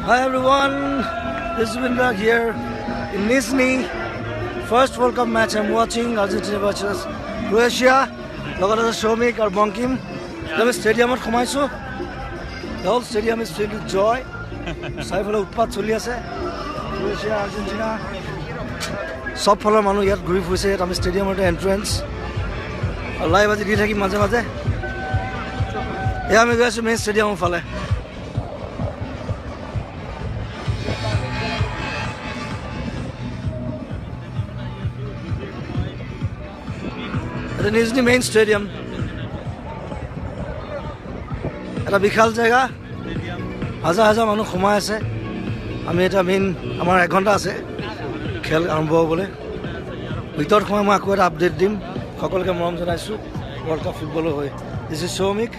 Hi everyone, this is Vindra here in Nizhny. First World Cup match I'm watching, Argentina versus Croatia. Look at the Shomik or Bonkim. The stadium at Khomaiso. The whole stadium is filled with joy. Saifala Utpat choli ase. Croatia, Argentina. Sab phala manu yat ঘুৰি ফুৰিছে আমি ষ্টেডিয়ামৰ entrance আৰু live আজি দি থাকিম মাজে মাজে এয়া আমি গৈ আছোঁ মেইন ষ্টেডিয়ামৰ ফালে এটা নিজনি মেইন ষ্টেডিয়াম এটা বিশাল জেগা হাজাৰ হাজাৰ মানুহ সোমাই আছে আমি এটা মেইন আমাৰ 1 ঘণ্টা আছে খেল আৰম্ভ হ'বলৈ ভিতৰত সোমাই মই আকৌ এটা আপডেট দিম সকলোকে মৰম জনাইছোঁ ৱৰ্ল্ড কাপ ফুটবলৰ হৈ দিছ ইজ শৌমিক